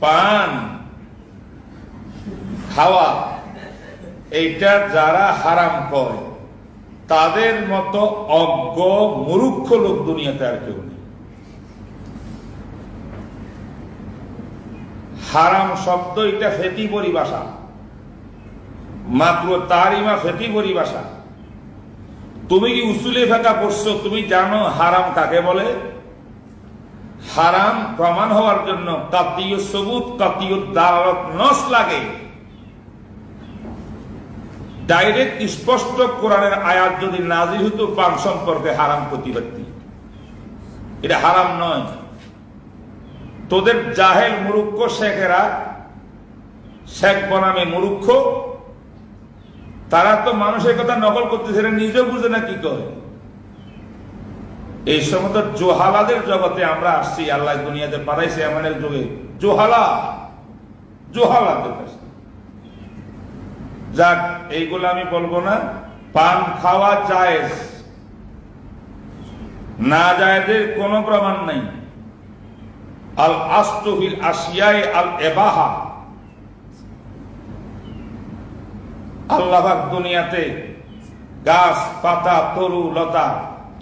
পান খাওয়া এইটা যারা হারাম করে তাদের মতো অজ্ঞ মূর্খ লোক দুনিয়াতে আর কেউ নেই। হারাম শব্দ এটা ফেতি পরিভাষা, মাত্র তারিমা ফেতি পরিভাষা। তুমি কি উসুলে ফেকা পড়ছো? তুমি জানো হারাম কাকে বলে? হারাম প্রমাণ হওয়ার জন্য কাতিয়ু সবুত কাতিয়ু দালালত নস লাগে। ডাইরেক্ট স্পষ্ট কোরআনের আয়াত যদি নাজিল হতো পান সম্পর্কে হারাম প্রতিবাদী, এটা হারাম নয়। তোদের জাহেল মূর্খ শেখেরা, শেখ বনামে মূর্খ, তারা তো মানুষের কথা নকল করতেছে, নিজেও বুঝে না কি করে। এই সমস্ত জোহালাদের জগতে আমরা আসছি, আল্লাহ দুনিয়াতে পাঠাইছে এমন এক যুগে জোহালাদের কাছে। যাক, এইগুলো আমি বলবো না। পান খাওয়া জায়েজ, না জায়েজের কোনো প্রমাণ নাই। আল আসলু ফিল আশিয়ায়ে আল ইবাহা। আল্লাহ পাক দুনিয়াতে গাছ পাতা তরু লতা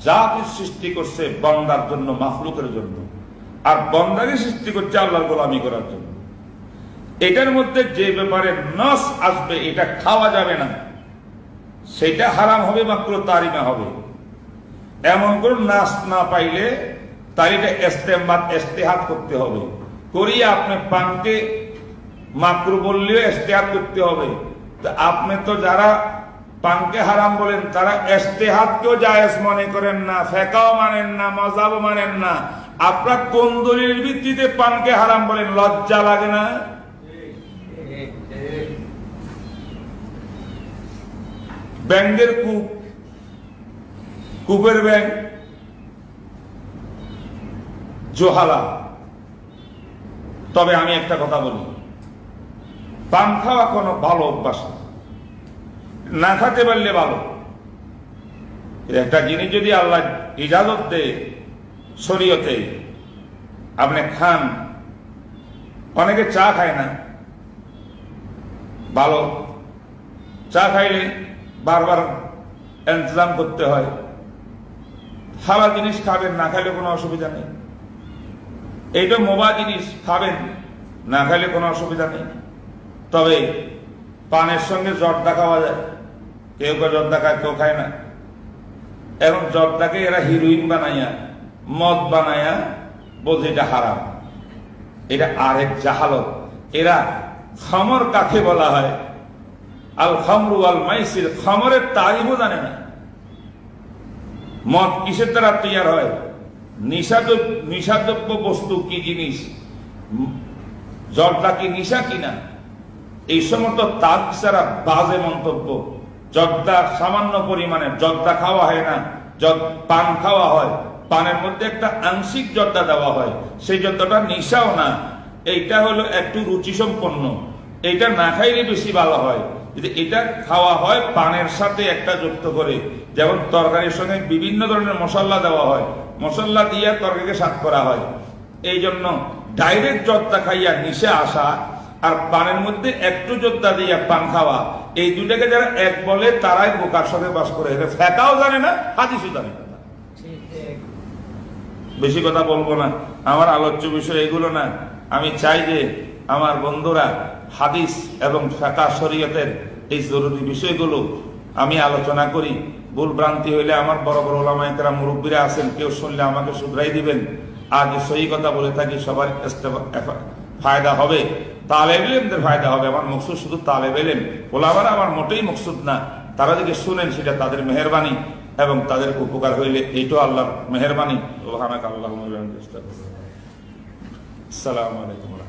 যা কিছু সৃষ্টি করছে বান্দার জন্য, মাখলুকের জন্য, আর বান্দাকে সৃষ্টি করছে আল্লাহর গোলামি করার জন্য। এটার মধ্যে যে ব্যাপারে নস আসবে এটা খাওয়া যাবে না, সেটা হারাম হবে, মাত্র তারিমা হবে। এমন করে নাস না পাইলে তাই এটা ইস্তেহাদ করতে হবে। করিয়া আপনি পানকে মাকরু বললেও ইস্তেহাদ করতে হবে। আপনি তো যারা পানকে হারাম বলেন তারা ইস্তেহাদকেও জায়েজ মনে করেন না, ফেকাও মানেন না, মাযহাবও মানেন না। আপনারা কোন দলিলের ভিত্তিতে পানকে হারাম বলেন? লজ্জা লাগে না? ব্যাঙের কূপের ব্যাঙ জোহালা। তবে আমি একটা কথা বলি, পান খাওয়া কোনো ভালো অভ্যাস না, খেতে পারলে ভালো। একটা জিনিস যদি আল্লাহ ইজাজত দেয় শরীয়তে, আপনি খান। অনেকে চা খায় না, ভালো। চা খাইলে বারবার ইন্তজাম করতে হয়। হালাল জিনিস খাবেন, না খাইলে কোনো অসুবিধা নেই। এইটা মোবা জিনিস খাবেন, না খাইলে কোনো অসুবিধা নেই। তবে পানের সঙ্গে জর্দা খাওয়া যায়, কেউ কেউ জর্দা খায়, কেউ খায় না। এখন জর্দাকে এরা হিরোইন বানাইয়া, মদ বানাইয়া বলছে এটা হারাম। এটা আরেক জাহালত। এরা খামর কাকে বলা হয়, আল খামরু আল মাইসির, খামরের তারিফও জানে না। মদ কিসের দ্বারা তৈরি হয়, নিষাদ্রব্য বস্তু কি জিনিস, জর্দা কি নিশা কিনা, এই সমস্ত তার ছাড়া বাজে মন্তব্য। জর্দা সামান্য পরিমাণে জর্দা খাওয়া হয় না, পান খাওয়া হয়। পানের মধ্যে একটা আংশিক জর্দা দেওয়া হয়, সেই জর্দাটা নিশাও না, এইটা হলো একটু রুচি সম্পন্ন। এইটা না খাইলে বেশি ভালো হয়। যদি এটা খাওয়া হয় পানের সাথে একটা যুক্ত করে, যেমন তরকারির সঙ্গে বিভিন্ন ধরনের মশলা দেওয়া হয়, মশলা দিয়ে তরকারিকে স্বাদ করা হয়। এই জন্য ডাইরেক্ট জর্দা খাইয়া নিশে আসা আর পানের মধ্যে একটু জর্দা দিয়া পান খাওয়া, এই দুটাকে যারা এক বলে তারাই বোকার সাথে বাস করে। ফেকাও জানে না, হাদিসও জানে না। বেশি কথা বলবো না, আমার আলোচ্য বিষয় এগুলো না। আমি চাই যে আমার বন্ধুরা হাদিস এবং ফিকহ শরীয়তের এই জরুরি বিষয়গুলো আমি আলোচনা করি। ভুল ভ্রান্তি হইলে আমার বড় বড় ওলামায়ে কেরাম মুরব্বীরা আছেন, কেউ শুনলে আমাকে শুধরাই দিবেন। আর যে সহি কথা বলে থাকি সবার ফায়দা হবে, তালেব ইলমদের ফায়দা হবে। আমার মকসুদ শুধু তালেব ইলম, ওলামারা আমার মোটেই মকসুদ না। তারা যদি শুনেন সেটা তাদের মেহেরবানি এবং তাদের উপকার হইলে এইটাও আল্লাহর মেহেরবানি। সুবহানাকা আল্লাহুম্মা ওয়া বিহামদিকা। আসসালামু আলাইকুম।